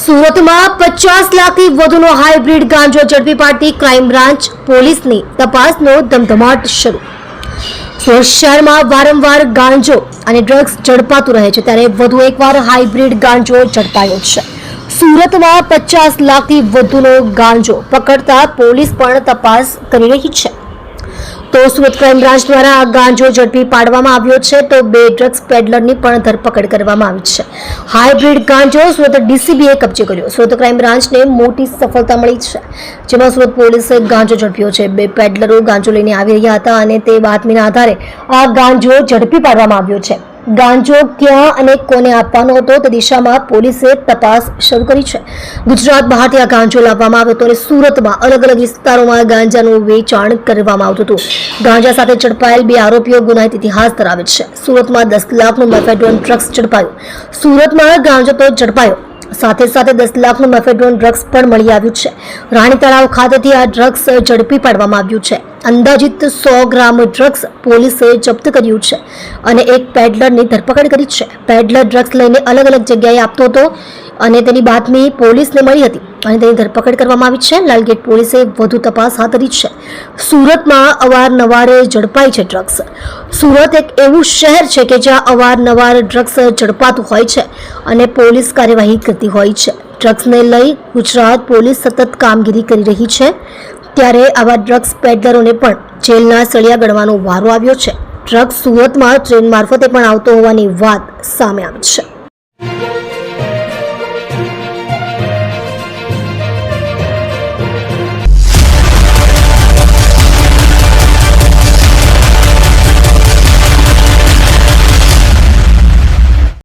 સુરતમાં 50 લાખથી વધુનો હાઇબ્રિડ ગાંજો ઝડપી પાડતી ક્રાઇમ બ્રાન્ચ પોલીસની તપાસનો ધમધમાટ શરૂ. સુરત શહેરમાં વારંવાર ગાંજો અને ડ્રગ્સ ઝડપાતું રહે છે, ત્યારે વધુ એકવાર હાઇબ્રિડ ગાંજો ઝડપાયો છે. સુરતમાં 50 લાખથી વધુનો ગાંજો પકડતા પોલીસ પણ તપાસ કરી રહી છે. તો સુરત ક્રાઇમ બ્રાન્ચ દ્વારા આ ગાંજો ઝડપી પાડવામાં આવ્યો છે, તો 2 ડ્રગ્સ પેડલરની પણ ધરપકડ કરવામાં આવી છે. હાઇબ્રિડ ગાંજો સુરત ડીસીબીએ કબજે કર્યો. સુરત ક્રાઇમ બ્રાન્ચને મોટી સફળતા મળી છે, જેમાં સુરત પોલીસે ગાંજો ઝડપ્યો છે. 2 પેડલરો ગાંજો લઈને આવી રહ્યા હતા અને તે બાતમીના આધારે આ ગાંજો ઝડપી પાડવામાં આવ્યો છે. ગાંજો ક્યાં અને કોને આપવાનો હતો તે દિશામાં પોલીસે તપાસ શરૂ કરી છે. ગુજરાત બહારથી આ ગાંજો લાવવામાં આવ્યો હતો અને સુરતમાં અલગ અલગ વિસ્તારોમાં ગાંજાનું વેચાણ કરવામાં આવતું હતું. ગાંજા સાથે ઝડપાયેલ 2 આરોપીઓ ગુનાહિત ઇતિહાસ ધરાવે છે. સુરતમાં 10 લાખનું મેફેડ્રોન ડ્રગ્સ ઝડપાયું. સુરતમાં ગાંજો તો ઝડપાયો, સાથે સાથે 10 લાખનું મેફેડ્રોન ડ્રગ્સ પણ મળી આવ્યું છે. રાણી તળાવ ખાતેથી આ ડ્રગ્સ ઝડપી પાડવામાં આવ્યું છે. અંદાજિત 100 ગ્રામ ડ્રગ્સ પોલીસે જપ્ત કર્યું છે અને એક પેડલરની ધરપકડ કરી છે. પેડલર ડ્રગ્સ લઈને અલગ અલગ જગ્યાએ આપતો હતો અને તેની બાતમી પોલીસને મળી હતી અને તેની ધરપકડ કરવામાં આવી છે. લાલગેટ પોલીસે વધુ તપાસ હાથ ધરી છે. સુરતમાં અવારનવાર ઝડપાય છે ડ્રગ્સ. સુરત એક એવું શહેર છે કે જ્યાં અવારનવાર ડ્રગ્સ ઝડપાતું હોય છે અને પોલીસ કાર્યવાહી કરતી હોય છે. ડ્રગ્સને લઈ ગુજરાત પોલીસ સતત કામગીરી કરી રહી છે, ત્યારે આવા ડ્રગ્સ પેડલરોને પણ જેલના સળિયા ગણવાનો વારો આવ્યો છે. ડ્રગ્સ સુરતમાં ટ્રેન મારફતે પણ આવતો હોવાની વાત સામે આવી છે.